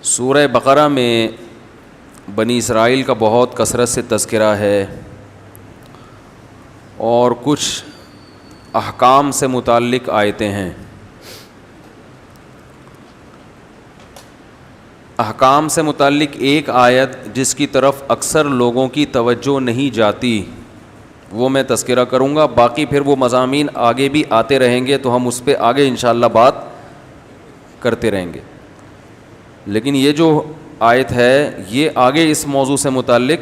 سورہ بقرہ میں بنی اسرائیل کا بہت کثرت سے تذکرہ ہے اور کچھ احکام سے متعلق آیتیں ہیں. احکام سے متعلق ایک آیت جس کی طرف اکثر لوگوں کی توجہ نہیں جاتی وہ میں تذکرہ کروں گا. باقی پھر وہ مضامین آگے بھی آتے رہیں گے تو ہم اس پہ آگے انشاءاللہ بات کرتے رہیں گے. لیکن یہ جو آیت ہے یہ آگے اس موضوع سے متعلق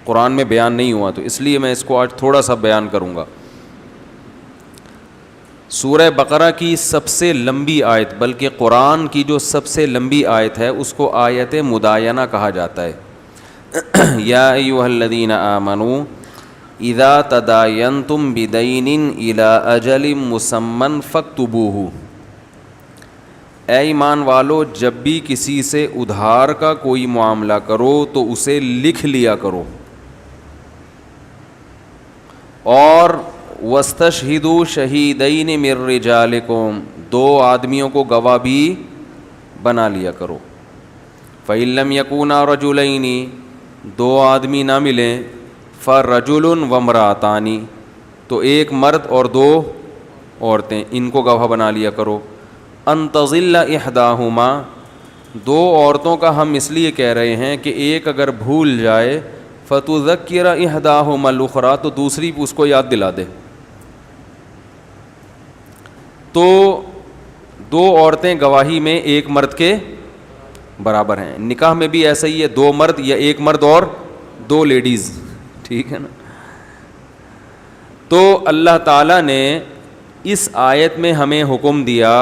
قرآن میں بیان نہیں ہوا تو اس لیے میں اس کو آج تھوڑا سا بیان کروں گا. سورہ بقرہ کی سب سے لمبی آیت بلکہ قرآن کی جو سب سے لمبی آیت ہے اس کو آیت مداینہ کہا جاتا ہے. یا ایھا الذین آمنوا اذا تداینتم بدین الی اجل مسمى فاکتبوہ. اے ایمان والو جب بھی کسی سے ادھار کا کوئی معاملہ کرو تو اسے لکھ لیا کرو اور وَاسْتَشْهِدُوا شَهِيدَيْنِ مِن رِّجَالِكُمْ دو آدمیوں کو گواہ بھی بنا لیا کرو. فَإِن لَّمْ يَكُونَا رَجُلَيْنِ دو آدمی نہ ملیں فَرَجُلٌ وَامْرَأَتَانِ تو ایک مرد اور دو عورتیں ان کو گواہ بنا لیا کرو. أَن تَضِلَّ إِحْدَاهُمَا دو عورتوں کا ہم اس لیے کہہ رہے ہیں کہ ایک اگر بھول جائے فَتُذَكِّرَ إِحْدَاهُمَا الْأُخْرَىٰ تو دوسری اس کو یاد دلا دے. تو دو عورتیں گواہی میں ایک مرد کے برابر ہیں. نکاح میں بھی ایسا ہی ہے, دو مرد یا ایک مرد اور دو لیڈیز, ٹھیک ہے نا. تو اللہ تعالیٰ نے اس آیت میں ہمیں حکم دیا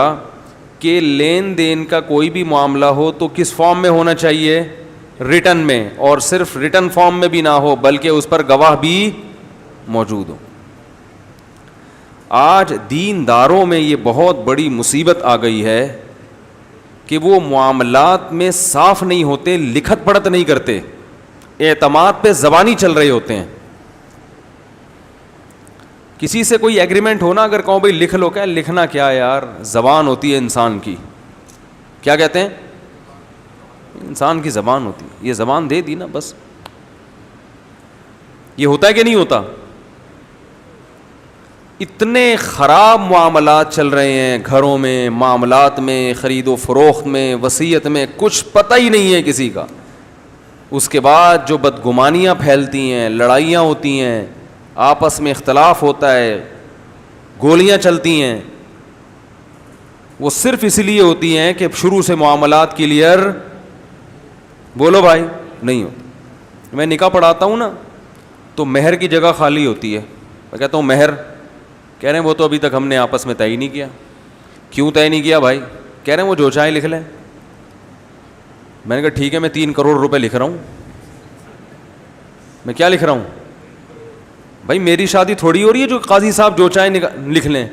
کہ لین دین کا کوئی بھی معاملہ ہو تو کس فارم میں ہونا چاہیے, ریٹن میں, اور صرف ریٹن فارم میں بھی نہ ہو بلکہ اس پر گواہ بھی موجود ہو. آج دینداروں میں یہ بہت بڑی مصیبت آ گئی ہے کہ وہ معاملات میں صاف نہیں ہوتے, لکھت پڑھت نہیں کرتے, اعتماد پہ زبانی چل رہے ہوتے ہیں. کسی سے کوئی ایگریمنٹ ہونا اگر کہو بھائی لکھ لو, کیا لکھنا کیا یار, زبان ہوتی ہے انسان کی, کیا کہتے ہیں انسان کی زبان ہوتی ہے, یہ زبان دے دی نا بس. یہ ہوتا ہے کہ نہیں ہوتا؟ اتنے خراب معاملات چل رہے ہیں گھروں میں, معاملات میں, خرید و فروخت میں, وصیت میں, کچھ پتہ ہی نہیں ہے کسی کا. اس کے بعد جو بدگمانیاں پھیلتی ہیں, لڑائیاں ہوتی ہیں, آپس میں اختلاف ہوتا ہے, گولیاں چلتی ہیں, وہ صرف اس لیے ہوتی ہیں کہ شروع سے معاملات کلیئر بولو بھائی نہیں ہوتا. میں نکاح پڑھاتا ہوں نا تو مہر کی جگہ خالی ہوتی ہے. میں کہتا ہوں مہر, کہہ رہے ہیں وہ تو ابھی تک ہم نے آپس میں طے ہی نہیں کیا. کیوں طے نہیں کیا بھائی؟ کہہ رہے ہیں وہ جو چاہے لکھ لیں. میں نے کہا ٹھیک ہے میں 3 کروڑ روپے لکھ رہا ہوں. میں کیا لکھ رہا ہوں بھائی؟ میری شادی تھوڑی ہو رہی ہے جو قاضی صاحب جو چاہے لکھ لیں.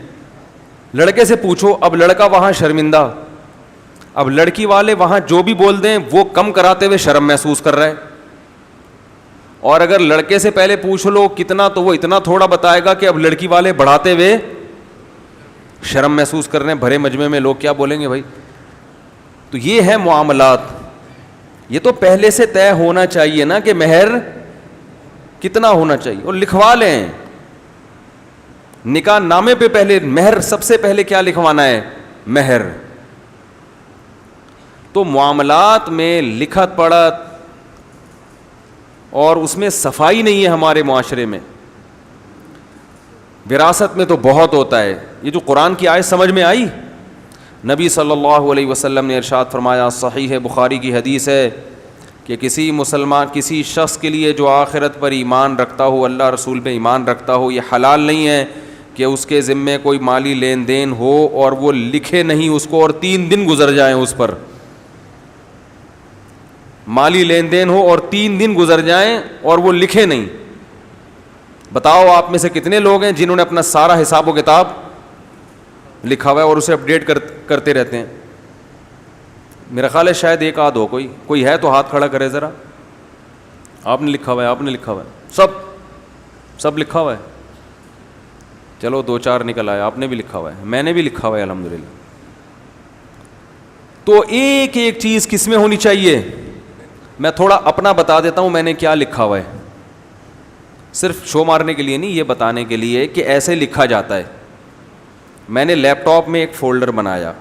لڑکے سے پوچھو, اب لڑکا وہاں شرمندہ, اب لڑکی والے وہاں جو بھی بول دیں وہ کم کراتے ہوئے شرم محسوس کر رہا ہے. اور اگر لڑکے سے پہلے پوچھ لو کتنا تو وہ اتنا تھوڑا بتائے گا کہ اب لڑکی والے بڑھاتے ہوئے شرم محسوس کر رہے ہیں. بھرے مجمع میں لوگ کیا بولیں گے بھائی؟ تو یہ ہے معاملات. یہ تو پہلے سے طے ہونا چاہیے نا کہ مہر کتنا ہونا چاہیے, اور لکھوا لیں. نکاح نامے پہ پہلے مہر, سب سے پہلے کیا لکھوانا ہے؟ مہر. تو معاملات میں لکھت پڑھت اور اس میں صفائی نہیں ہے ہمارے معاشرے میں. وراثت میں تو بہت ہوتا ہے. یہ جو قرآن کی آیت سمجھ میں آئی, نبی صلی اللہ علیہ وسلم نے ارشاد فرمایا, صحیح بخاری کی حدیث ہے کہ کسی مسلمان, کسی شخص کے لیے جو آخرت پر ایمان رکھتا ہو, اللہ رسول پہ ایمان رکھتا ہو, یہ حلال نہیں ہے کہ اس کے ذمے کوئی مالی لین دین ہو اور وہ لکھے نہیں اس کو, اور 3 دن گزر جائیں اس پر. مالی لین دین ہو اور 3 دن گزر جائیں اور وہ لکھے نہیں. بتاؤ آپ میں سے کتنے لوگ ہیں جنہوں نے اپنا سارا حساب و کتاب لکھا ہوا ہے اور اسے اپڈیٹ کرتے رہتے ہیں؟ میرا خیال ہے شاید ایک آدھ ہو. کوئی ہے تو ہاتھ کھڑا کرے ذرا. آپ نے لکھا ہوا ہے, آپ نے لکھا ہوا ہے, سب لکھا ہوا ہے. چلو 2-4 نکل آئے. آپ نے بھی لکھا ہوا ہے, میں نے بھی لکھا ہوا ہے الحمدللہ. تو ایک ایک چیز کس میں ہونی چاہیے؟ میں تھوڑا اپنا بتا دیتا ہوں میں نے کیا لکھا ہوا ہے, صرف شو مارنے کے لیے نہیں, یہ بتانے کے لیے کہ ایسے لکھا جاتا ہے. میں نے لیپ ٹاپ میں ایک فولڈر بنایا,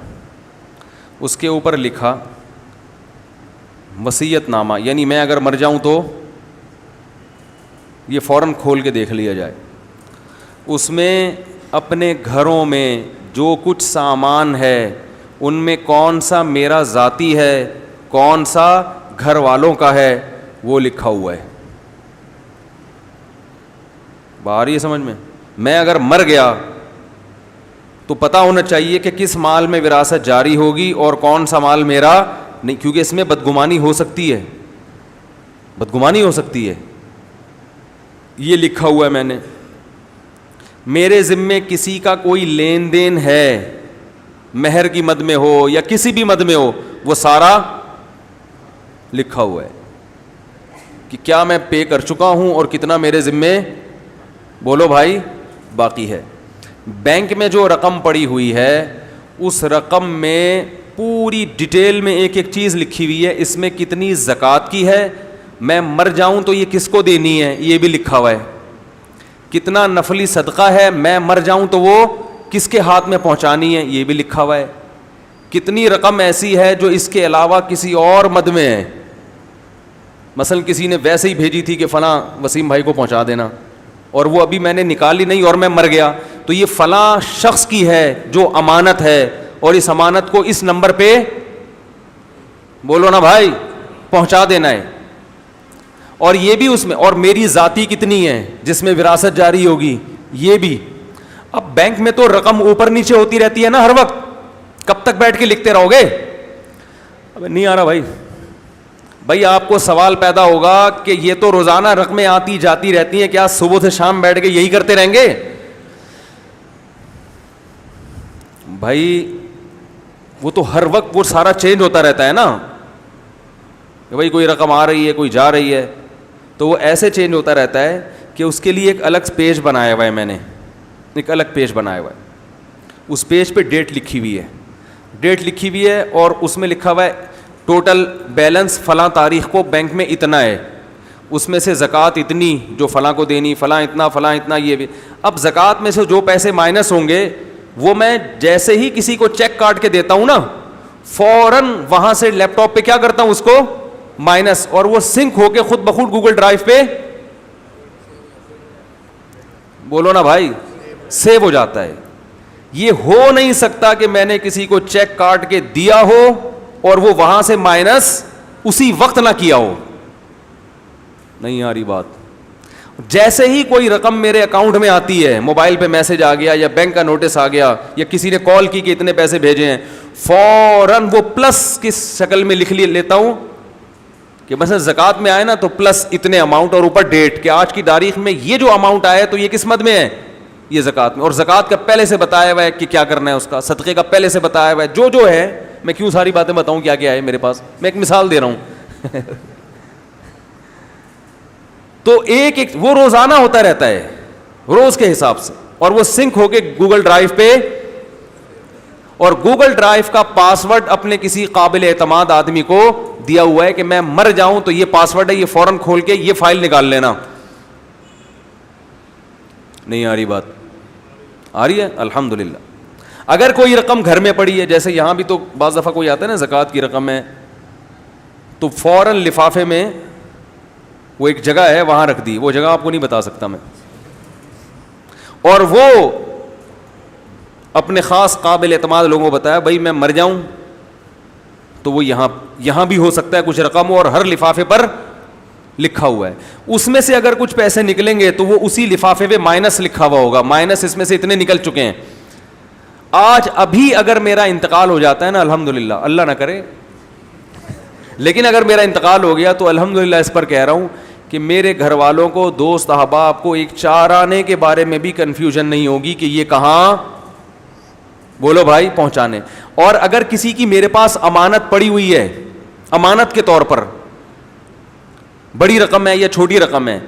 اس کے اوپر لکھا وصیت نامہ, یعنی میں اگر مر جاؤں تو یہ فوراً کھول کے دیکھ لیا جائے. اس میں اپنے گھروں میں جو کچھ سامان ہے ان میں کون سا میرا ذاتی ہے, کون سا گھر والوں کا ہے, وہ لکھا ہوا ہے. باہر یہ سمجھ میں اگر مر گیا تو پتہ ہونا چاہیے کہ کس مال میں وراثت جاری ہوگی اور کون سا مال میرا نہیں, کیونکہ اس میں بدگمانی ہو سکتی ہے, بدگمانی ہو سکتی ہے. یہ لکھا ہوا ہے میں نے. میرے ذمے کسی کا کوئی لین دین ہے, مہر کی مد میں ہو یا کسی بھی مد میں ہو, وہ سارا لکھا ہوا ہے کہ کیا میں پے کر چکا ہوں اور کتنا میرے ذمے, بولو بھائی, باقی ہے. بینک میں جو رقم پڑی ہوئی ہے اس رقم میں پوری ڈیٹیل میں ایک ایک چیز لکھی ہوئی ہے, اس میں کتنی زکوٰۃ کی ہے, میں مر جاؤں تو یہ کس کو دینی ہے یہ بھی لکھا ہوا ہے, کتنا نفلی صدقہ ہے, میں مر جاؤں تو وہ کس کے ہاتھ میں پہنچانی ہے یہ بھی لکھا ہوا ہے, کتنی رقم ایسی ہے جو اس کے علاوہ کسی اور مد میں ہے, مثلا کسی نے ویسے ہی بھیجی تھی کہ فلاں وسیم بھائی کو پہنچا دینا اور وہ ابھی میں نے نکالی نہیں اور میں مر گیا, تو یہ فلاں شخص کی ہے جو امانت ہے اور اس امانت کو اس نمبر پہ, بولو نا بھائی, پہنچا دینا ہے. اور یہ بھی اس میں, اور میری ذاتی کتنی ہے جس میں وراثت جاری ہوگی یہ بھی. اب بینک میں تو رقم اوپر نیچے ہوتی رہتی ہے نا ہر وقت, کب تک بیٹھ کے لکھتے رہو گے؟ اب نہیں آ رہا بھائی آپ کو سوال پیدا ہوگا کہ یہ تو روزانہ رقمیں آتی جاتی رہتی ہیں, کیا صبح سے شام بیٹھ کے یہی کرتے رہیں گے؟ بھائی وہ تو ہر وقت وہ سارا چینج ہوتا رہتا ہے نا, کہ بھائی کوئی رقم آ رہی ہے کوئی جا رہی ہے, تو وہ ایسے چینج ہوتا رہتا ہے کہ اس کے لیے ایک الگ پیج بنایا ہوا ہے, میں نے ایک الگ پیج بنایا ہوا ہے. اس پیج پہ ڈیٹ لکھی ہوئی ہے, ڈیٹ لکھی ہوئی ہے اور اس میں لکھا ہوا ہے ٹوٹل بیلنس فلاں تاریخ کو بینک میں اتنا ہے, اس میں سے زکوٰۃ اتنی جو فلاں کو دینی, فلاں اتنا یہ بھی. اب زکوٰۃ میں سے جو پیسے مائنس ہوں گے وہ میں جیسے ہی کسی کو چیک کاٹ کے دیتا ہوں نا, فوراً وہاں سے لیپ ٹاپ پہ کیا کرتا ہوں اس کو مائنس, اور وہ سنک ہو کے خود بخود گوگل ڈرائیو پہ, بولو نا بھائی, سیو ہو جاتا ہے. یہ ہو نہیں سکتا کہ میں نے کسی کو چیک کاٹ کے دیا ہو اور وہ وہاں سے مائنس اسی وقت نہ کیا ہو. نہیں آ رہی بات؟ جیسے ہی کوئی رقم میرے اکاؤنٹ میں آتی ہے, موبائل پہ میسج آ گیا یا بینک کا نوٹس آ گیا یا کسی نے کال کی کہ اتنے پیسے بھیجے ہیں, فوراً وہ پلس کس شکل میں لکھ لیتا ہوں کہ مثلا زکوٰۃ میں آئے نا تو پلس اتنے اماؤنٹ اور اوپر ڈیٹ کہ آج کی تاریخ میں یہ جو اماؤنٹ آیا تو یہ کس مد میں ہے, یہ زکوٰۃ میں. اور زکوٰۃ کا پہلے سے بتایا ہوا ہے کہ کیا کرنا ہے, اس کا صدقے کا پہلے سے بتایا ہوا ہے جو ہے. میں کیوں ساری باتیں بتاؤں کیا کیا ہے میرے پاس, میں ایک مثال دے رہا ہوں. تو ایک وہ روزانہ ہوتا رہتا ہے روز کے حساب سے, اور وہ سنک ہو کے گوگل ڈرائیو پہ, اور گوگل ڈرائیو کا پاس ورڈ اپنے کسی قابل اعتماد آدمی کو دیا ہوا ہے کہ میں مر جاؤں تو یہ پاس ورڈ ہے, یہ فوراً کھول کے یہ فائل نکال لینا. نہیں آ رہی بات؟ آ رہی ہے الحمدللہ. اگر کوئی رقم گھر میں پڑی ہے, جیسے یہاں بھی تو بعض دفعہ کوئی آتا ہے نا زکوٰۃ کی رقم ہے, تو فوراً لفافے میں وہ ایک جگہ ہے وہاں رکھ دی, وہ جگہ آپ کو نہیں بتا سکتا میں, اور وہ اپنے خاص قابل اعتماد لوگوں کو بتایا بھائی میں مر جاؤں تو وہ یہاں بھی ہو سکتا ہے کچھ رقم ہو, اور ہر لفافے پر لکھا ہوا ہے. اس میں سے اگر کچھ پیسے نکلیں گے تو وہ اسی لفافے پہ مائنس لکھا ہوا ہوگا, مائنس اس میں سے اتنے نکل چکے ہیں. آج ابھی اگر میرا انتقال ہو جاتا ہے نا, الحمدللہ, اللہ نہ کرے, لیکن اگر میرا انتقال ہو گیا تو الحمدللہ اس پر کہہ رہا ہوں کہ میرے گھر والوں کو, دوست احباب کو ایک چارآنے کے بارے میں بھی کنفیوژن نہیں ہوگی کہ یہ کہاں, بولو بھائی, پہنچانے. اور اگر کسی کی میرے پاس امانت پڑی ہوئی ہے, امانت کے طور پر بڑی رقم ہے یا چھوٹی رقم ہے,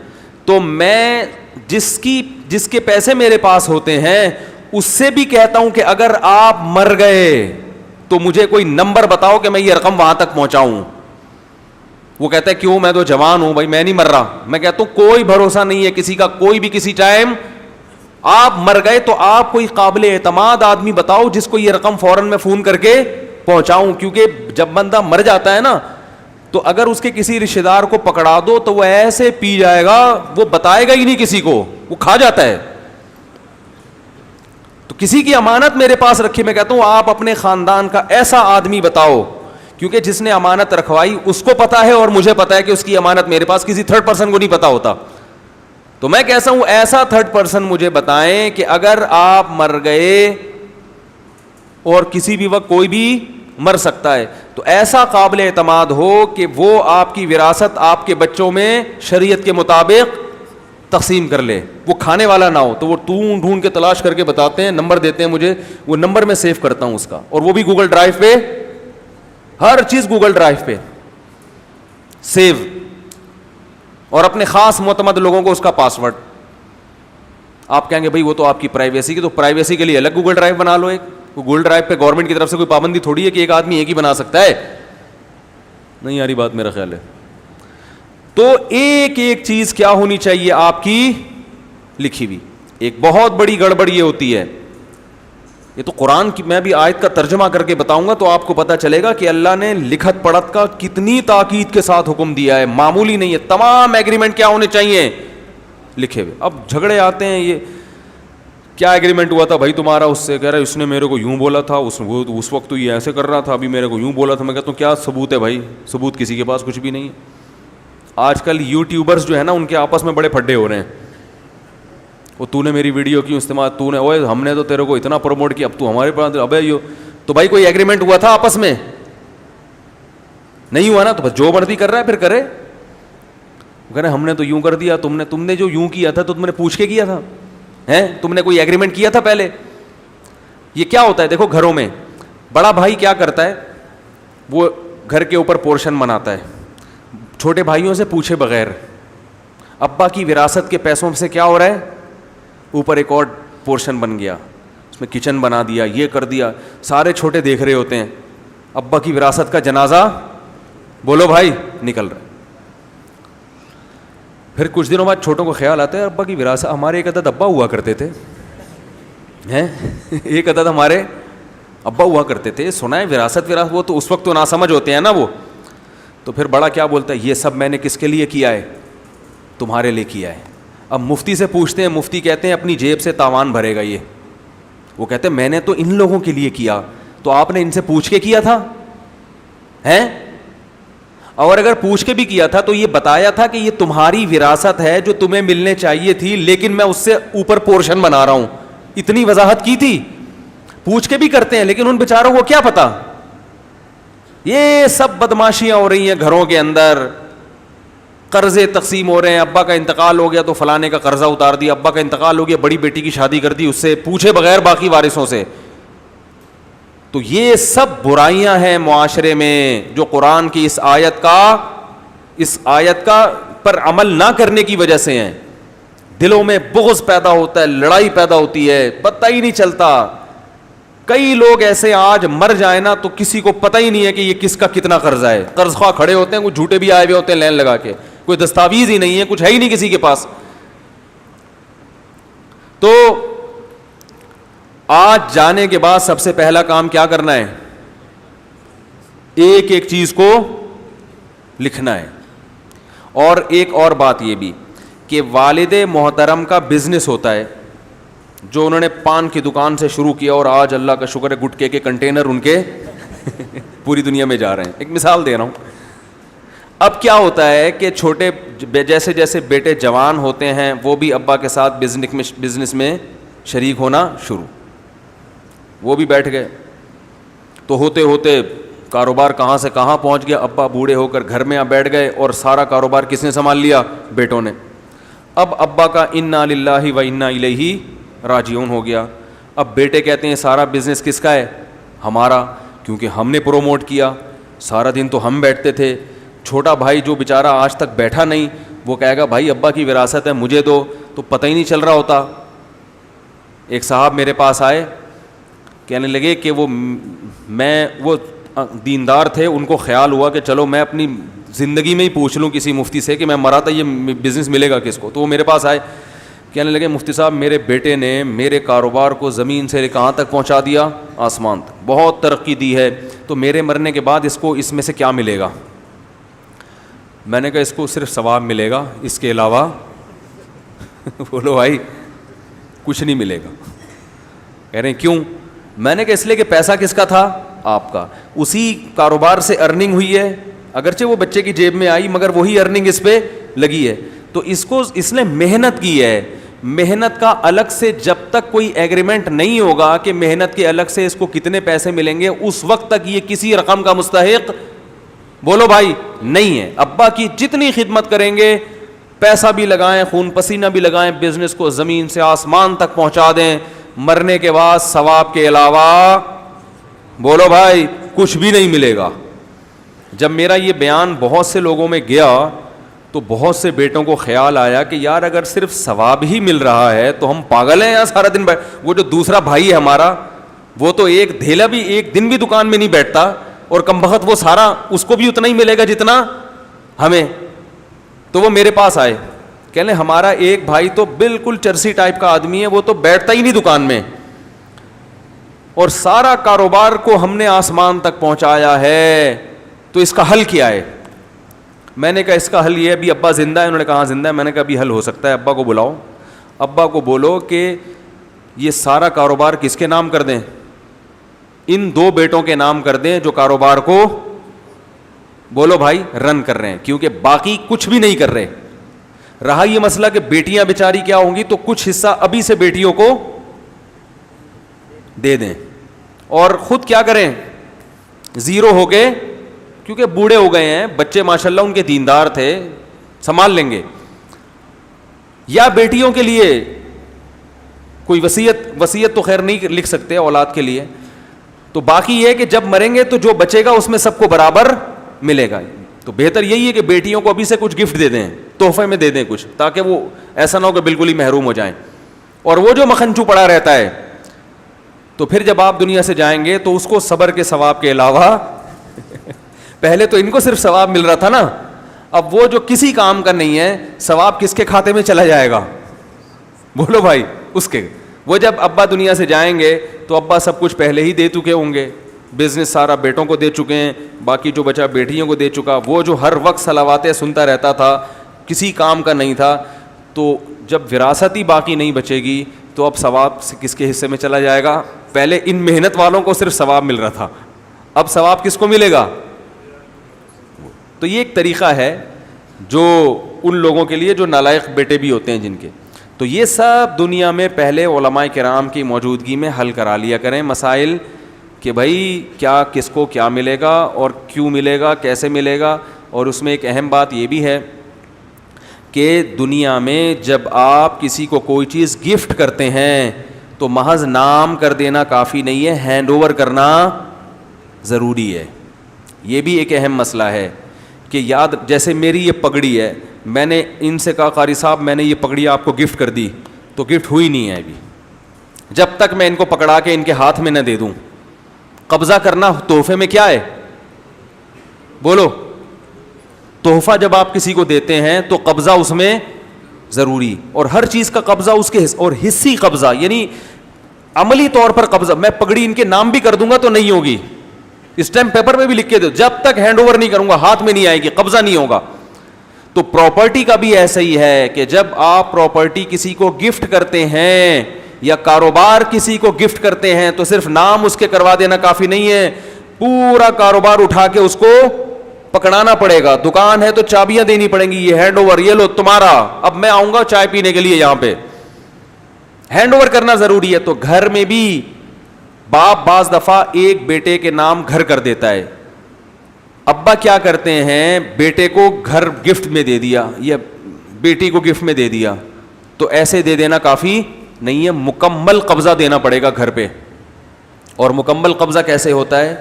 تو میں جس کے پیسے میرے پاس ہوتے ہیں اس سے بھی کہتا ہوں کہ اگر آپ مر گئے تو مجھے کوئی نمبر بتاؤ کہ میں یہ رقم وہاں تک پہنچاؤں. وہ کہتا ہے کیوں, میں تو جوان ہوں بھائی, میں نہیں مر رہا. میں کہتا ہوں کوئی بھروسہ نہیں ہے کسی کا, کوئی بھی کسی ٹائم آپ مر گئے تو آپ کوئی قابل اعتماد آدمی بتاؤ جس کو یہ رقم فوراً میں فون کر کے پہنچاؤں. کیونکہ جب بندہ مر جاتا ہے نا, تو اگر اس کے کسی رشتے دار کو پکڑا دو تو وہ ایسے پی جائے گا, وہ بتائے گا ہی نہیں کسی کو, وہ کھا جاتا ہے. تو کسی کی امانت میرے پاس رکھی, میں کہتا ہوں آپ اپنے خاندان کا ایسا آدمی بتاؤ, کیونکہ جس نے امانت رکھوائی اس کو پتا ہے اور مجھے پتا ہے کہ اس کی امانت میرے پاس, کسی تھرڈ پرسن کو نہیں پتا ہوتا. تو میں کہتا ہوں ایسا تھرڈ پرسن مجھے بتائیں کہ اگر آپ مر گئے, اور کسی بھی وقت کوئی بھی مر سکتا ہے, تو ایسا قابل اعتماد ہو کہ وہ آپ کی وراثت آپ کے بچوں میں شریعت کے مطابق تقسیم کر لے, وہ کھانے والا نہ ہو. تو وہ ڈھونڈ کے تلاش کر کے بتاتے ہیں, نمبر دیتے ہیں مجھے, وہ نمبر میں سیو کرتا ہوں اس کا, اور وہ بھی گوگل ڈرائیو پہ, ہر چیز گوگل ڈرائیو پہ سیو, اور اپنے خاص معتمد لوگوں کو اس کا پاسورڈ. آپ کہیں گے بھائی وہ تو آپ کی پرائیویسی کی, تو پرائیویسی کے لیے الگ گوگل ڈرائیو بنا لو. ایک گوگل ڈرائیو پہ گورنمنٹ کی طرف سے کوئی پابندی تھوڑی ہے کہ ایک آدمی ایک ہی بنا سکتا ہے, نہیں یاری بات میرا خیال ہے. تو ایک ایک چیز کیا ہونی چاہیے آپ کی لکھی ہوئی. ایک بہت بڑی گڑبڑ یہ ہوتی ہے, یہ تو قرآن کی میں بھی آیت کا ترجمہ کر کے بتاؤں گا تو آپ کو پتا چلے گا کہ اللہ نے لکھت پڑھت کا کتنی تاکید کے ساتھ حکم دیا ہے, معمولی نہیں ہے. تمام ایگریمنٹ کیا ہونے چاہیے, لکھے ہوئے. اب جھگڑے آتے ہیں, یہ کیا ایگریمنٹ ہوا تھا بھائی تمہارا, اس سے کہہ رہا ہے اس نے میرے کو یوں بولا تھا, اس وقت تو یہ ایسے کر رہا تھا, ابھی میرے کو یوں بولا تھا. میں کہتا ہوں کیا ثبوت ہے بھائی, ثبوت کسی کے پاس کچھ بھی نہیں ہے. آج کل یوٹیوبرز جو ہے نا, ان کے آپس میں بڑے پھڈے ہو رہے ہیں. وہ تو نے میری ویڈیو کیوں استعمال, تو نے اوے ہم نے تو تیرے کو اتنا پروموٹ کیا, اب تو ہمارے پاس, ابے یو تو بھائی کوئی ایگریمنٹ ہوا تھا آپس میں, نہیں ہوا نا, تو بس جو مرضی کر رہا ہے پھر کرے. کہہ رہے ہم نے تو یوں کر دیا, تم نے جو یوں کیا تھا تو تم نے پوچھ کے کیا تھا, ہیں تم نے کوئی ایگریمنٹ کیا تھا پہلے. یہ کیا ہوتا ہے دیکھو, گھروں میں بڑا بھائی کیا کرتا ہے, وہ گھر کے اوپر پورشن بناتا ہے چھوٹے بھائیوں سے پوچھے بغیر. ابا کی وراثت کے پیسوں سے کیا ہو رہا ہے, اوپر ایک اور پورشن بن گیا, اس میں کچن بنا دیا, یہ کر دیا. سارے چھوٹے دیکھ رہے ہوتے ہیں, ابا کی وراثت کا جنازہ بولو بھائی نکل رہا ہے. پھر کچھ دنوں بعد چھوٹوں کو خیال آتا ہے ابا کی وراثت, ہمارے ایک عدد ابا ہوا کرتے تھے, ہیں ایک عدد ہمارے ابا ہوا کرتے تھے, سنا ہے وراثت. وہ تو اس وقت تو ناسمجھ ہوتے ہیں نا وہ. تو پھر بڑا کیا بولتا ہے, یہ سب میں نے کس کے لیے کیا ہے, تمہارے لیے کیا ہے. اب مفتی سے پوچھتے ہیں, مفتی کہتے ہیں اپنی جیب سے تاوان بھرے گا یہ. وہ کہتے ہیں میں نے تو ان لوگوں کے لیے کیا, تو آپ نے ان سے پوچھ کے کیا تھا, ہیں, اور اگر پوچھ کے بھی کیا تھا تو یہ بتایا تھا کہ یہ تمہاری وراثت ہے جو تمہیں ملنے چاہیے تھی, لیکن میں اس سے اوپر پورشن بنا رہا ہوں. اتنی وضاحت کی تھی. پوچھ کے بھی کرتے ہیں لیکن ان بیچاروں کو کیا پتا. یہ سب بدماشیاں ہو رہی ہیں گھروں کے اندر, قرضے تقسیم ہو رہے ہیں. ابا کا انتقال ہو گیا تو فلانے کا قرضہ اتار دیا, ابا کا انتقال ہو گیا بڑی بیٹی کی شادی کر دی, اس سے پوچھے بغیر باقی وارثوں سے. تو یہ سب برائیاں ہیں معاشرے میں جو قرآن کی اس آیت کا پر عمل نہ کرنے کی وجہ سے ہیں. دلوں میں بغض پیدا ہوتا ہے, لڑائی پیدا ہوتی ہے, پتہ ہی نہیں چلتا. کئی لوگ ایسے آج مر جائیں نا تو کسی کو پتہ ہی نہیں ہے کہ یہ کس کا کتنا قرضہ ہے. قرض خواہ کھڑے ہوتے ہیں, کچھ جھوٹے بھی آئے ہوئے ہوتے ہیں لائن لگا کے, کوئی دستاویز ہی نہیں ہے, کچھ ہے ہی نہیں کسی کے پاس. تو آج جانے کے بعد سب سے پہلا کام کیا کرنا ہے, ایک ایک چیز کو لکھنا ہے. اور ایک اور بات یہ بھی کہ والد محترم کا بزنس ہوتا ہے جو انہوں نے پان کی دکان سے شروع کیا, اور آج اللہ کا شکر ہے گٹکے کے کنٹینر ان کے پوری دنیا میں جا رہے ہیں. ایک مثال دے رہا ہوں. اب کیا ہوتا ہے کہ چھوٹے جیسے جیسے بیٹے جوان ہوتے ہیں وہ بھی ابا کے ساتھ بزنس میں شریک ہونا شروع, وہ بھی بیٹھ گئے. تو ہوتے ہوتے کاروبار کہاں سے کہاں پہنچ گیا, ابا بوڑھے ہو کر گھر میں بیٹھ گئے اور سارا کاروبار کس نے سنبھال لیا, بیٹوں نے. اب ابا کا انا للہ و انا الیہ راجعون ہو گیا. اب بیٹے کہتے ہیں سارا بزنس کس کا ہے, ہمارا, کیونکہ ہم نے پروموٹ کیا, سارا دن تو ہم بیٹھتے تھے. چھوٹا بھائی جو بیچارہ آج تک بیٹھا نہیں وہ کہے گا بھائی ابا کی وراثت ہے مجھے دو, تو پتہ ہی نہیں چل رہا ہوتا. ایک صاحب میرے پاس آئے کہنے لگے کہ وہ دیندار تھے, ان کو خیال ہوا کہ چلو میں اپنی زندگی میں ہی پوچھ لوں کسی مفتی سے کہ میں مرا تھا یہ بزنس ملے گا کس کو. تو وہ میرے پاس آئے, کہنے لگے مفتی صاحب میرے بیٹے نے میرے کاروبار کو زمین سے کہاں تک پہنچا دیا, آسمان تک, بہت ترقی دی ہے, تو میرے مرنے کے بعد اس کو اس میں سے کیا ملے گا؟ میں نے کہا اس کو صرف ثواب ملے گا, اس کے علاوہ بولو بھائی کچھ نہیں ملے گا. کہہ رہے ہیں کیوں؟ میں نے کہا اس لیے کہ پیسہ کس کا تھا؟ آپ کا. اسی کاروبار سے ارننگ ہوئی ہے, اگرچہ وہ بچے کی جیب میں آئی مگر وہی ارننگ اس پہ لگی ہے. تو اس نے محنت کی ہے. محنت کا الگ سے جب تک کوئی ایگریمنٹ نہیں ہوگا کہ محنت کے الگ سے اس کو کتنے پیسے ملیں گے, اس وقت تک یہ کسی رقم کا مستحق بولو بھائی نہیں ہے. ابا کی جتنی خدمت کریں گے, پیسہ بھی لگائیں, خون پسینہ بھی لگائیں, بزنس کو زمین سے آسمان تک پہنچا دیں, مرنے کے بعد ثواب کے علاوہ بولو بھائی کچھ بھی نہیں ملے گا. جب میرا یہ بیان بہت سے لوگوں میں گیا تو بہت سے بیٹوں کو خیال آیا کہ یار اگر صرف ثواب ہی مل رہا ہے تو ہم پاگل ہیں یار سارا دن. وہ جو دوسرا بھائی ہے ہمارا, وہ تو ایک دھیلا بھی ایک دن بھی دکان میں نہیں بیٹھتا, اور کمبخت وہ سارا اس کو بھی اتنا ہی ملے گا جتنا ہمیں. تو وہ میرے پاس آئے, کہنے ہمارا ایک بھائی تو بالکل چرسی ٹائپ کا آدمی ہے, وہ تو بیٹھتا ہی نہیں دکان میں, اور سارا کاروبار کو ہم نے آسمان تک پہنچایا ہے, تو اس کا حل کیا ہے؟ میں نے کہا اس کا حل یہ ہے, ابھی ابا زندہ ہے. انہوں نے کہا ہاں زندہ ہے. میں نے کہا ابھی حل ہو سکتا ہے, ابا کو بلاؤ, ابا کو بولو کہ یہ سارا کاروبار کس کے نام کر دیں؟ ان دو بیٹوں کے نام کر دیں جو کاروبار کو بولو بھائی رن کر رہے ہیں, کیونکہ باقی کچھ بھی نہیں کر رہے. رہا یہ مسئلہ کہ بیٹیاں بیچاری کیا ہوں گی, تو کچھ حصہ ابھی سے بیٹیوں کو دے دیں, اور خود کیا کریں زیرو ہو کے, کیونکہ بوڑھے ہو گئے ہیں بچے ماشاءاللہ ان کے دیندار تھے, سنبھال لیں گے. یا بیٹیوں کے لیے کوئی وصیت تو خیر نہیں لکھ سکتے اولاد کے لیے, تو باقی یہ کہ جب مریں گے تو جو بچے گا اس میں سب کو برابر ملے گا. تو بہتر یہی ہے کہ بیٹیوں کو ابھی سے کچھ گفٹ دے دیں, تحفے میں دے دیں کچھ, تاکہ وہ ایسا نہ ہو کہ بالکل ہی محروم ہو جائیں. اور وہ جو مکھنچو پڑا رہتا ہے, تو پھر جب آپ دنیا سے جائیں گے تو اس کو صبر کے ثواب کے علاوہ پہلے تو ان کو صرف ثواب مل رہا تھا نا, اب وہ جو کسی کام کا نہیں ہے, ثواب کس کے کھاتے میں چلا جائے گا بولو بھائی اس کے. وہ جب ابا دنیا سے جائیں گے تو ابا سب کچھ پہلے ہی دے چکے ہوں گے, بزنس سارا بیٹوں کو دے چکے ہیں, باقی جو بچا بیٹیوں کو دے چکا. وہ جو ہر وقت صلواتیں سنتا رہتا تھا, کسی کام کا نہیں تھا, تو جب وراثت ہی باقی نہیں بچے گی تو اب ثواب کس کے حصے میں چلا جائے گا؟ پہلے ان محنت والوں کو صرف ثواب مل رہا تھا, اب ثواب کس کو ملے گا؟ تو یہ ایک طریقہ ہے جو ان لوگوں کے لیے جو نالائق بیٹے بھی ہوتے ہیں جن کے. تو یہ سب دنیا میں پہلے علماء کرام کی موجودگی میں حل کرا لیا کریں مسائل, کہ بھائی کیا کس کو کیا ملے گا اور کیوں ملے گا, کیسے ملے گا. اور اس میں ایک اہم بات یہ بھی ہے کہ دنیا میں جب آپ کسی کو کوئی چیز گفٹ کرتے ہیں تو محض نام کر دینا کافی نہیں ہے, ہینڈ اوور کرنا ضروری ہے. یہ بھی ایک اہم مسئلہ ہے کہ یاد, جیسے میری یہ پگڑی ہے, میں نے ان سے کہا قاری صاحب میں نے یہ پگڑی آپ کو گفٹ کر دی, تو گفٹ ہوئی نہیں ہے ابھی جب تک میں ان کو پکڑا کے ان کے ہاتھ میں نہ دے دوں. قبضہ کرنا تحفے میں کیا ہے بولو؟ تحفہ جب آپ کسی کو دیتے ہیں تو قبضہ اس میں ضروری, اور ہر چیز کا قبضہ اس کے اور حصی قبضہ, یعنی عملی طور پر قبضہ. میں پگڑی ان کے نام بھی کر دوں گا تو نہیں ہوگی, اسٹیمپ پیپر میں بھی لکھ کے دو, جب تک ہینڈ اوور نہیں کروں گا ہاتھ میں نہیں آئے گی, قبضہ نہیں ہوگا. تو پراپرٹی کا بھی ایسا ہی ہے کہ جب آپ پراپرٹی کسی کو گفٹ کرتے ہیں یا کاروبار کسی کو گفٹ کرتے ہیں تو صرف نام اس کے کروا دینا کافی نہیں ہے, پورا کاروبار اٹھا کے اس کو پکڑانا پڑے گا. دکان ہے تو چابیاں دینی پڑیں گی, یہ ہینڈ اوور, یہ لو تمہارا, اب میں آؤں گا چائے پینے کے لیے یہاں پہ, ہینڈ اوور کرنا ضروری ہے. تو گھر میں بھی باپ بعض دفعہ ایک بیٹے کے نام گھر کر دیتا ہے. ابا کیا کرتے ہیں, بیٹے کو گھر گفٹ میں دے دیا یا بیٹی کو گفٹ میں دے دیا, تو ایسے دے دینا کافی نہیں ہے, مکمل قبضہ دینا پڑے گا گھر پہ. اور مکمل قبضہ کیسے ہوتا ہے؟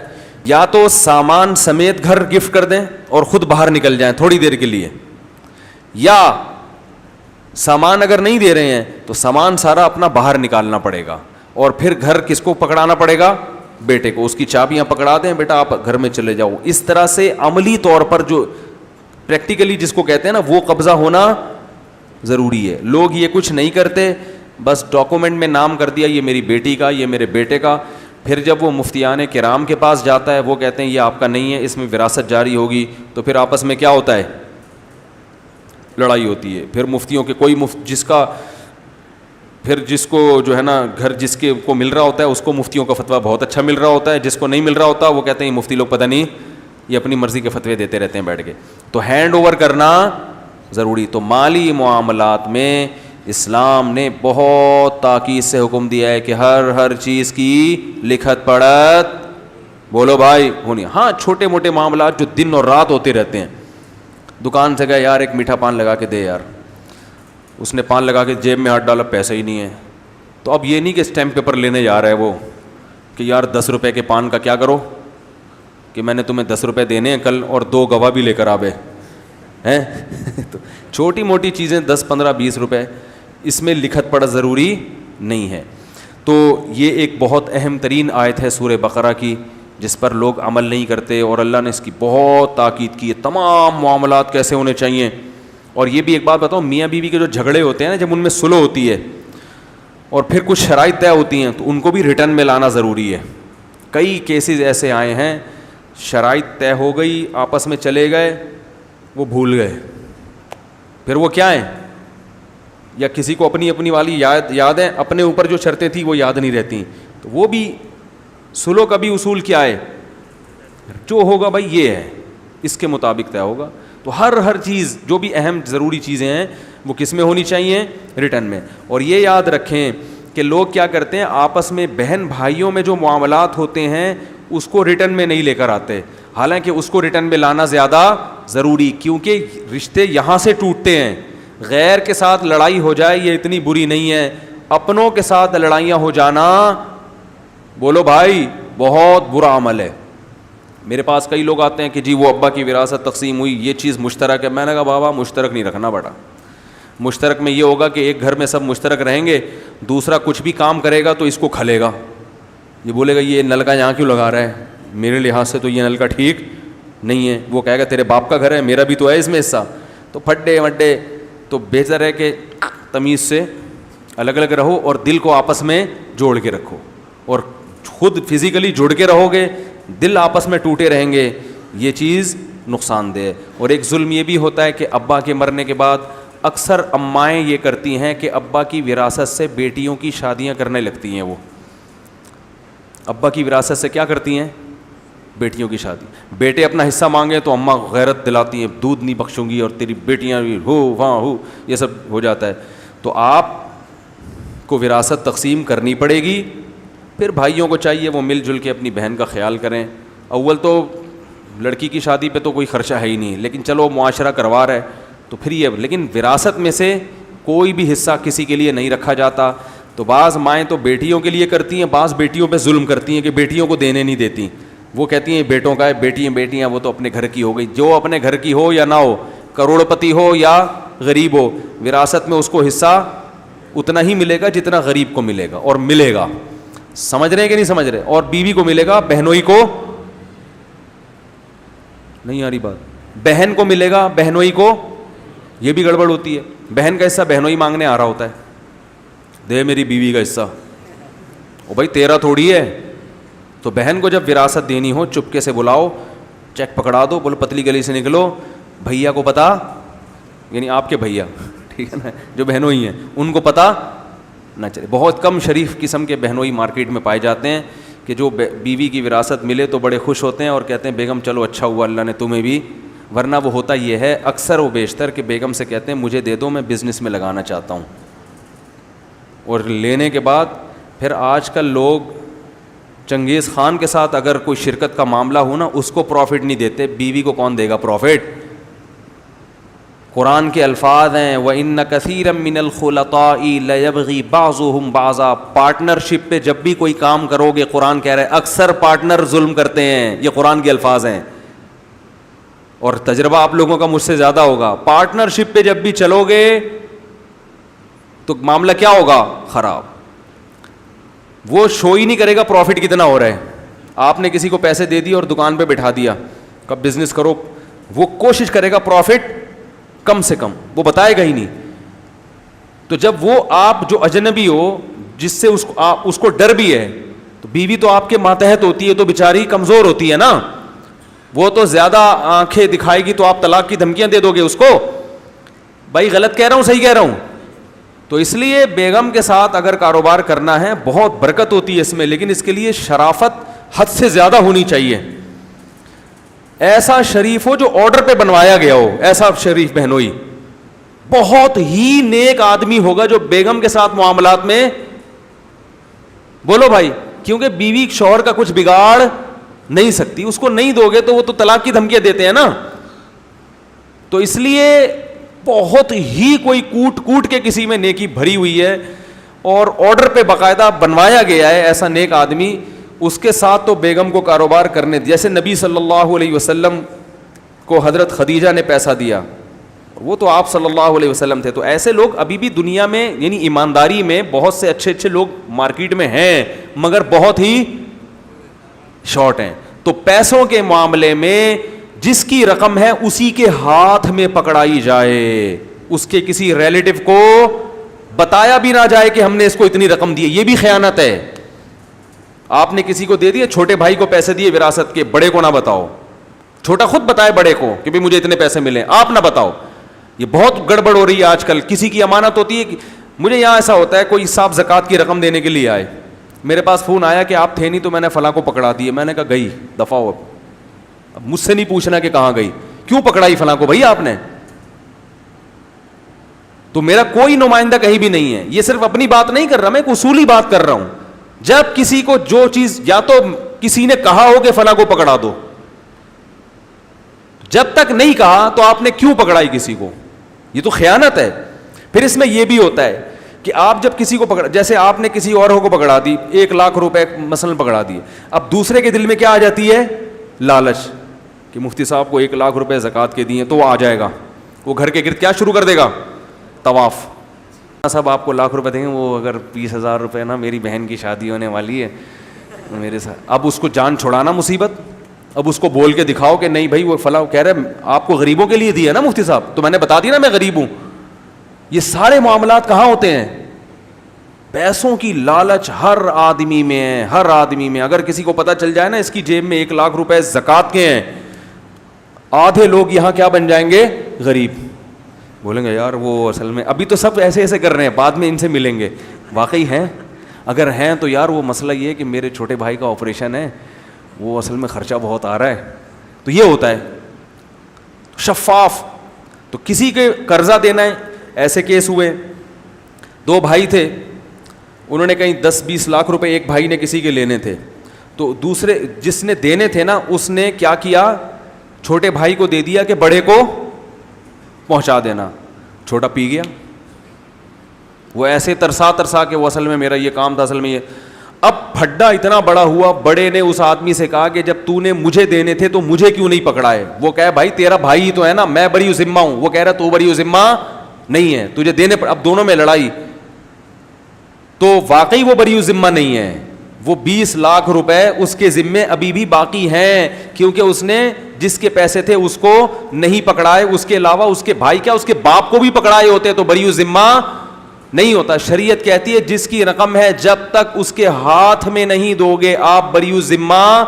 یا تو سامان سمیت گھر گفٹ کر دیں اور خود باہر نکل جائیں تھوڑی دیر کے لیے, یا سامان اگر نہیں دے رہے ہیں تو سامان سارا اپنا باہر نکالنا پڑے گا. اور پھر گھر کس کو پکڑانا پڑے گا؟ بیٹے کو. اس کی چابیاں پکڑا دیں, بیٹا آپ گھر میں چلے جاؤ. اس طرح سے عملی طور پر جو پریکٹیکلی جس کو کہتے ہیں نا, وہ قبضہ ہونا ضروری ہے. لوگ یہ کچھ نہیں کرتے, بس ڈاکومنٹ میں نام کر دیا یہ میری بیٹی کا, یہ میرے بیٹے کا. پھر جب وہ مفتیان کرام کے پاس جاتا ہے, وہ کہتے ہیں یہ آپ کا نہیں ہے, اس میں وراثت جاری ہوگی, تو پھر آپس میں کیا ہوتا ہے؟ لڑائی ہوتی ہے. پھر مفتیوں کے کوئی جس کو جو ہے نا گھر جس کے کو مل رہا ہوتا ہے, اس کو مفتیوں کا فتویٰ بہت اچھا مل رہا ہوتا ہے, جس کو نہیں مل رہا ہوتا وہ کہتے ہیں یہ مفتی لوگ پتہ نہیں یہ اپنی مرضی کے فتوے دیتے رہتے ہیں بیٹھ کے. تو ہینڈ اوور کرنا ضروری. تو مالی معاملات میں اسلام نے بہت تاکید سے حکم دیا ہے کہ ہر چیز کی لکھت پڑھت, بولو بھائی, ہونی. ہاں چھوٹے موٹے معاملات جو دن اور رات ہوتے رہتے ہیں, دکان سے گئے, یار ایک میٹھا پان لگا کے دے یار, اس نے پان لگا کے جیب میں ہاتھ ڈالا, پیسے ہی نہیں ہے. تو اب یہ نہیں کہ اسٹیمپ پیپر لینے جا رہا ہے وہ کہ یار 10 روپے کے پان کا کیا کرو کہ میں نے تمہیں 10 روپے دینے ہیں کل, اور 2 گواہ بھی لے کر آوے ہیں. تو چھوٹی موٹی چیزیں 10 15 20 روپے, اس میں لکھت پڑھ ضروری نہیں ہے. تو یہ ایک بہت اہم ترین آیت ہے سورہ بقرہ کی, جس پر لوگ عمل نہیں کرتے, اور اللہ نے اس کی بہت تاکید کی ہے. تمام معاملات کیسے ہونے چاہیے. اور یہ بھی ایک بات بتاؤں, میاں بیوی کے جو جھگڑے ہوتے ہیں نا, جب ان میں صلح ہوتی ہے اور پھر کچھ شرائط طے ہوتی ہیں, تو ان کو بھی ریٹرن میں لانا ضروری ہے. کئی کیسز ایسے آئے ہیں, شرائط طے ہو گئی, آپس میں چلے گئے, وہ بھول گئے, پھر وہ کیا ہیں, یا کسی کو اپنی والی یاد ہے, اپنے اوپر جو شرطیں تھیں وہ یاد نہیں رہتی, تو وہ بھی صلح کا بھی اصول کیا ہے, جو ہوگا بھائی یہ ہے, اس کے مطابق طے ہوگا. تو ہر چیز جو بھی اہم ضروری چیزیں ہیں وہ کس میں ہونی چاہیے؟ ریٹرن میں. اور یہ یاد رکھیں کہ لوگ کیا کرتے ہیں, آپس میں بہن بھائیوں میں جو معاملات ہوتے ہیں اس کو ریٹرن میں نہیں لے کر آتے, حالانکہ اس کو ریٹرن میں لانا زیادہ ضروری, کیونکہ رشتے یہاں سے ٹوٹتے ہیں. غیر کے ساتھ لڑائی ہو جائے یہ اتنی بری نہیں ہے, اپنوں کے ساتھ لڑائیاں ہو جانا, بولو بھائی, بہت برا عمل ہے. میرے پاس کئی لوگ آتے ہیں کہ جی وہ ابا کی وراثت تقسیم ہوئی, یہ چیز مشترک ہے. میں نے کہا بابا مشترک نہیں رکھنا پڑا. مشترک میں یہ ہوگا کہ ایک گھر میں سب مشترک رہیں گے, دوسرا کچھ بھی کام کرے گا تو اس کو کھلے گا, یہ بولے گا یہ نل کا یہاں کیوں لگا رہا ہے, میرے لحاظ سے تو یہ نل کا ٹھیک نہیں ہے. وہ کہے گا تیرے باپ کا گھر ہے, میرا بھی تو ہے اس میں حصہ. تو پھڈے وڈے, تو بہتر ہے کہ تمیز سے الگ الگ رہو اور دل کو آپس میں جوڑ کے رکھو. اور خود فزیکلی جڑ کے رہو گے, دل آپس میں ٹوٹے رہیں گے, یہ چیز نقصان دہ. اور ایک ظلم یہ بھی ہوتا ہے کہ ابا کے مرنے کے بعد اکثر امائیں یہ کرتی ہیں کہ ابا کی وراثت سے بیٹیوں کی شادیاں کرنے لگتی ہیں. وہ ابا کی وراثت سے کیا کرتی ہیں؟ بیٹیوں کی شادی. بیٹے اپنا حصہ مانگے تو اماں غیرت دلاتی ہیں, دودھ نہیں بخشوں گی اور تیری بیٹیاں بھی ہو وہاں ہو, یہ سب ہو جاتا ہے. تو آپ کو وراثت تقسیم کرنی پڑے گی. پھر بھائیوں کو چاہیے وہ مل جل کے اپنی بہن کا خیال کریں. اول تو لڑکی کی شادی پہ تو کوئی خرچہ ہے ہی نہیں, لیکن چلو معاشرہ کروا رہا ہے تو پھر یہ, لیکن وراثت میں سے کوئی بھی حصہ کسی کے لیے نہیں رکھا جاتا. تو بعض مائیں تو بیٹیوں کے لیے کرتی ہیں, بعض بیٹیوں پہ ظلم کرتی ہیں کہ بیٹیوں کو دینے نہیں دیتی. وہ کہتی ہیں بیٹوں کا ہے, بیٹیاں وہ تو اپنے گھر کی ہو گئی. جو اپنے گھر کی ہو یا نہ ہو, کروڑ پتی ہو یا غریب ہو, وراثت میں اس کو حصہ اتنا ہی ملے گا جتنا غریب کو ملے گا, اور ملے گا. سمجھ رہے ہیں کہ نہیں سمجھ رہے؟ اور بیوی کو ملے گا, بہنوئی کو نہیں آ رہی بات, بہن کو ملے گا, بہنوئی کو. یہ بھی گڑبڑ ہوتی ہے, بہن کا حصہ بہنوئی مانگنے آ رہا ہوتا ہے, دے میری بیوی کا حصہ. او بھائی تیرا تھوڑی ہے. تو بہن کو جب وراثت دینی ہو چپکے سے بلاؤ, چیک پکڑا دو, بولو پتلی گلی سے نکلو, بھیا کو پتا, یعنی آپ کے بھیا, ٹھیک ہے نا, جو بہنوئی ہیں ان کو پتا نہ چلے. بہت کم شریف قسم کے بہنوئی مارکیٹ میں پائے جاتے ہیں کہ جو بیوی کی وراثت ملے تو بڑے خوش ہوتے ہیں اور کہتے ہیں بیگم چلو اچھا ہوا اللہ نے تمہیں بھی. ورنہ وہ ہوتا یہ ہے اکثر و بیشتر کہ بیگم سے کہتے ہیں مجھے دے دو, میں بزنس میں لگانا چاہتا ہوں. اور لینے کے بعد پھر آج کل لوگ چنگیز خان کے ساتھ اگر کوئی شرکت کا معاملہ ہو نا, اس کو پروفٹ نہیں دیتے, بیوی کو کون دے گا پروفٹ؟ قرآن کے الفاظ ہیں وَإِنَّ كَثِيرًا مِّنَ الْخُلَطَاءِ لَيَبْغِي بَعْضُهُمْ بَعْضًا. پارٹنرشپ پہ جب بھی کوئی کام کرو گے, قرآن کہہ رہا ہے اکثر پارٹنر ظلم کرتے ہیں. یہ قرآن کے الفاظ ہیں, اور تجربہ آپ لوگوں کا مجھ سے زیادہ ہوگا. پارٹنرشپ پہ جب بھی چلو گے تو معاملہ کیا ہوگا؟ خراب. وہ شو ہی نہیں کرے گا پروفٹ کتنا ہو رہا ہے. آپ نے کسی کو پیسے دے دیے اور دکان پہ بٹھا دیا کب بزنس کرو, وہ کوشش کرے گا پروفٹ کم سے کم, وہ بتائے گا ہی نہیں. تو جب وہ آپ جو اجنبی ہو جس سے اس کو ڈر بھی ہے, تو بیوی تو آپ کے ماتحت ہوتی ہے تو بیچاری کمزور ہوتی ہے نا, وہ تو زیادہ آنکھیں دکھائے گی تو آپ طلاق کی دھمکیاں دے دو گے اس کو. بھائی غلط کہہ رہا ہوں صحیح کہہ رہا ہوں؟ تو اس لیے بیگم کے ساتھ اگر کاروبار کرنا ہے بہت برکت ہوتی ہے اس میں, لیکن اس کے لیے شرافت حد سے زیادہ ہونی چاہیے. ایسا شریف ہو جو آرڈر پہ بنوایا گیا ہو, ایسا شریف بہنوئی. بہت ہی نیک آدمی ہوگا جو بیگم کے ساتھ معاملات میں, بولو بھائی, کیونکہ بیوی شوہر کا کچھ بگاڑ نہیں سکتی, اس کو نہیں دو گے تو وہ تو طلاق کی دھمکیاں دیتے ہیں نا. تو اس لیے بہت ہی کوئی کوٹ کے کسی میں نیکی بھری ہوئی ہے اور آرڈر پہ باقاعدہ بنوایا گیا ہے ایسا نیک آدمی, اس کے ساتھ تو بیگم کو کاروبار کرنے. جیسے نبی صلی اللہ علیہ وسلم کو حضرت خدیجہ نے پیسہ دیا, وہ تو آپ صلی اللہ علیہ وسلم تھے. تو ایسے لوگ ابھی بھی دنیا میں, یعنی ایمانداری میں بہت سے اچھے اچھے لوگ مارکیٹ میں ہیں مگر بہت ہی شارٹ ہیں. تو پیسوں کے معاملے میں جس کی رقم ہے اسی کے ہاتھ میں پکڑائی جائے, اس کے کسی ریلیٹو کو بتایا بھی نہ جائے کہ ہم نے اس کو اتنی رقم دی, یہ بھی خیانت ہے. آپ نے کسی کو دے دیا, چھوٹے بھائی کو پیسے دیے وراثت کے, بڑے کو نہ بتاؤ, چھوٹا خود بتائے بڑے کو کہ مجھے اتنے پیسے ملے, آپ نہ بتاؤ. یہ بہت گڑبڑ ہو رہی ہے آج کل. کسی کی امانت ہوتی ہے, مجھے یہاں ایسا ہوتا ہے کوئی صاحب زکوٰۃ کی رقم دینے کے لیے آئے, میرے پاس فون آیا کہ آپ تھے نہیں تو میں نے فلاں کو پکڑا دیے. میں نے کہا گئی دفعہ ہو, اب مجھ سے نہیں پوچھنا کہ کہاں گئی, کیوں پکڑائی فلاں کو بھائی آپ نے. تو میرا کوئی نمائندہ کہیں بھی نہیں ہے, یہ صرف اپنی بات نہیں کر رہا, میں ایک اصولی بات کر رہا ہوں. جب کسی کو جو چیز, یا تو کسی نے کہا ہو کہ فلاں کو پکڑا دو, جب تک نہیں کہا تو آپ نے کیوں پکڑائی کسی کو, یہ تو خیانت ہے. پھر اس میں یہ بھی ہوتا ہے کہ آپ جب کسی کو پکڑا, جیسے آپ نے کسی اور کو پکڑا دی, 1,00,000 روپے مثلاً پکڑا دیے, اب دوسرے کے دل میں کیا آ جاتی ہے, لالچ, کہ مفتی صاحب کو 1,00,000 روپے زکوٰۃ کے دیے, تو وہ آ جائے گا, وہ گھر کے گرد کیا شروع کر دے گا, طواف. صاحب آپ کو 1,00,000 روپے دیں گے, وہ اگر 20,000 روپے نا, میری بہن کی شادی ہونے والی ہے میرے ساتھ. اب اس کو جان چھڑانا مصیبت, اب اس کو بول کے دکھاؤ کہ نہیں بھائی وہ فلاں کہہ رہے آپ کو غریبوں کے لیے دیا نا مفتی صاحب, تو میں نے بتا دیا نا میں غریب ہوں. یہ سارے معاملات کہاں ہوتے ہیں, پیسوں کی لالچ ہر آدمی میں ہے, ہر آدمی میں. اگر کسی کو پتہ چل جائے نا اس کی جیب میں 1,00,000 روپے زکوٰۃ کے ہیں, آدھے لوگ یہاں کیا بن جائیں گے, غریب. بولیں گے یار وہ اصل میں ابھی تو سب ایسے ایسے کر رہے ہیں, بعد میں ان سے ملیں گے. واقعی ہیں, اگر ہیں تو یار وہ مسئلہ یہ ہے کہ میرے چھوٹے بھائی کا آپریشن ہے, وہ اصل میں خرچہ بہت آ رہا ہے. تو یہ ہوتا ہے شفاف. تو کسی کے قرضہ دینا ہے, ایسے کیس ہوئے, 2 بھائی تھے, انہوں نے کہیں 10-20 لاکھ روپے ایک بھائی نے کسی کے لینے تھے, تو دوسرے جس نے دینے تھے نا اس نے کیا کیا, چھوٹے بھائی کو دے دیا کہ بڑے کو پہنچا دینا. چھوٹا پی گیا, وہ ایسے ترسا کہ وہ اصل میں میرا یہ کام تھا, اصل میں یہ. اب پھڈا اتنا بڑا ہوا, بڑے نے اس آدمی سے کہا کہ جب تو نے مجھے دینے تھے تو مجھے کیوں نہیں پکڑائے. وہ کہے بھائی تیرا بھائی تو ہے نا, میں بری ذمہ ہوں. وہ کہہ رہا تو بری ذمہ نہیں ہے, تجھے دینے پر. اب دونوں میں لڑائی, تو واقعی وہ بری ذمہ نہیں ہے, وہ 20 لاکھ روپے اس کے ذمے ابھی بھی باقی ہیں, کیونکہ اس نے جس کے پیسے تھے اس کو نہیں پکڑائے. اس کے علاوہ اس کے بھائی کیا اس کے باپ کو بھی پکڑائے ہوتے تو بری ذمہ نہیں ہوتا. شریعت کہتی ہے جس کی رقم ہے جب تک اس کے ہاتھ میں نہیں دو گے آپ بری ذمہ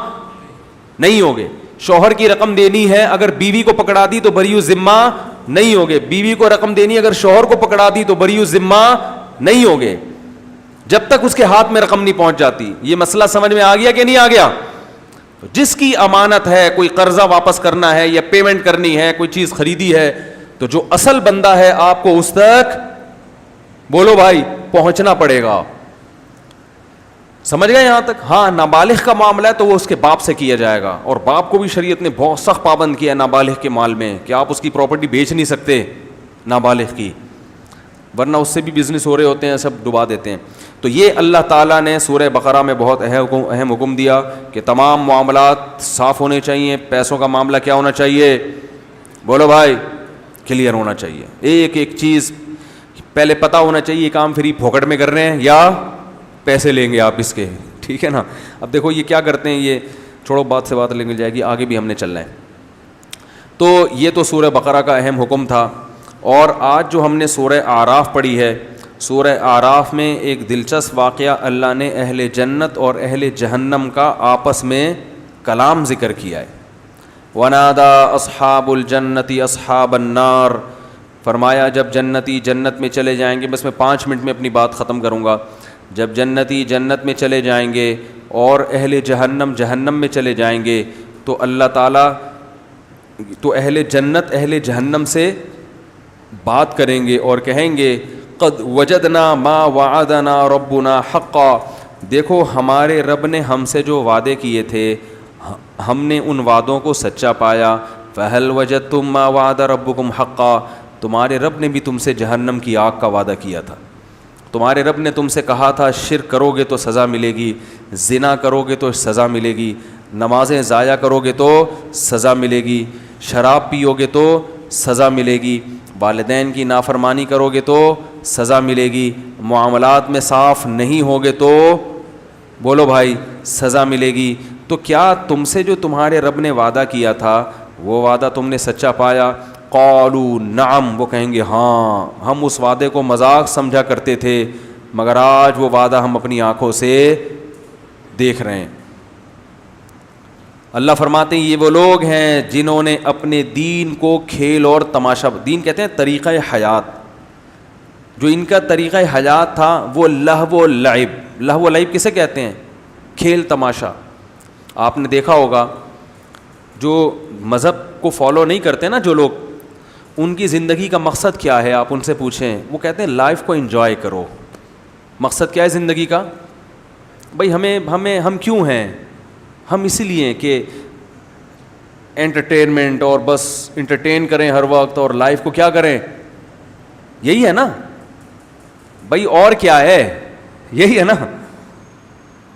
نہیں ہوگے. شوہر کی رقم دینی ہے, اگر بیوی کو پکڑا دی تو بری ذمہ نہیں ہوگے. بیوی کو رقم دینی اگر شوہر کو پکڑا دی تو بری ذمہ نہیں ہوگے, جب تک اس کے ہاتھ میں رقم نہیں پہنچ جاتی. یہ مسئلہ سمجھ میں آ گیا کہ نہیں آ گیا؟ جس کی امانت ہے, کوئی قرضہ واپس کرنا ہے یا پیمنٹ کرنی ہے, کوئی چیز خریدی ہے, تو جو اصل بندہ ہے آپ کو اس تک, بولو بھائی, پہنچنا پڑے گا. سمجھ گئے یہاں تک؟ ہاں, نابالغ کا معاملہ ہے تو وہ اس کے باپ سے کیا جائے گا, اور باپ کو بھی شریعت نے بہت سخت پابند کیا نابالغ کے مال میں کہ آپ اس کی پراپرٹی بیچ نہیں سکتے نابالغ کی, ورنہ اس سے بھی بزنس ہو رہے ہوتے ہیں, سب ڈبا دیتے ہیں. تو یہ اللہ تعالیٰ نے سورہ بقرہ میں بہت اہم حکم دیا کہ تمام معاملات صاف ہونے چاہیے. پیسوں کا معاملہ کیا ہونا چاہیے, بولو بھائی, کلیئر ہونا چاہیے. ایک ایک چیز پہلے پتہ ہونا چاہیے, یہ کام فری پھوکٹ میں کر رہے ہیں یا پیسے لیں گے آپ اس کے, ٹھیک ہے نا. اب دیکھو یہ کیا کرتے ہیں, یہ چھوڑو بات سے بات نکل جائے گی, آگے بھی ہم نے چلنا ہے. تو یہ تو سورہ بقرہ کا اہم حکم تھا. اور آج جو ہم نے سورہ اعراف پڑھی ہے, سورہ اعراف میں ایک دلچسپ واقعہ اللہ نے اہل جنت اور اہل جہنم کا آپس میں کلام ذکر کیا ہے. وَنَادَى أَصْحَابُ الْجَنَّةِ أَصْحَابَ النَّارِ, فرمایا جب جنتی جنت میں چلے جائیں گے, بس میں 5 منٹ میں اپنی بات ختم کروں گا. جب جنتی جنت میں چلے جائیں گے اور اہل جہنم جہنم میں چلے جائیں گے, تو اللہ تعالیٰ تو اہل جنت اہل جہنم سے بات کریں گے اور کہیں گے قد وجدنا ما وعدنا ربنا حقا, دیکھو ہمارے رب نے ہم سے جو وعدے کیے تھے ہم نے ان وعدوں کو سچا پایا. فہل وجدتم ما وعد ربکم حقا, تمہارے رب نے بھی تم سے جہنم کی آگ کا وعدہ کیا تھا. تمہارے رب نے تم سے کہا تھا شرک کرو گے تو سزا ملے گی, زنا کرو گے تو سزا ملے گی, نمازیں ضائع کرو گے تو سزا ملے گی, شراب پیو گے تو سزا ملے گی, والدین کی نافرمانی کرو گے تو سزا ملے گی, معاملات میں صاف نہیں ہوگے تو بولو بھائی سزا ملے گی. تو کیا تم سے جو تمہارے رب نے وعدہ کیا تھا وہ وعدہ تم نے سچا پایا؟ قالوا نعم, وہ کہیں گے ہاں ہم اس وعدے کو مذاق سمجھا کرتے تھے مگر آج وہ وعدہ ہم اپنی آنکھوں سے دیکھ رہے ہیں. اللہ فرماتے ہیں یہ وہ لوگ ہیں جنہوں نے اپنے دین کو کھیل اور تماشا, دین کہتے ہیں طریقہ حیات, جو ان کا طریقہ حیات تھا وہ لہو و لعب. لہو و لعب کسے کہتے ہیں؟ کھیل تماشا. آپ نے دیکھا ہوگا جو مذہب کو فالو نہیں کرتے نا جو لوگ, ان کی زندگی کا مقصد کیا ہے آپ ان سے پوچھیں, وہ کہتے ہیں لائف کو انجوائے کرو. مقصد کیا ہے زندگی کا؟ بھائی ہم کیوں ہیں؟ ہم اسی لیے کہ انٹرٹینمنٹ اور بس انٹرٹین کریں ہر وقت اور لائف کو کیا کریں, یہی ہے نا بھائی, اور کیا ہے, یہی ہے نا.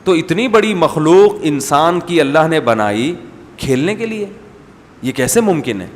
تو اتنی بڑی مخلوق انسان کی اللہ نے بنائی کھیلنے کے لیے, یہ کیسے ممکن ہے؟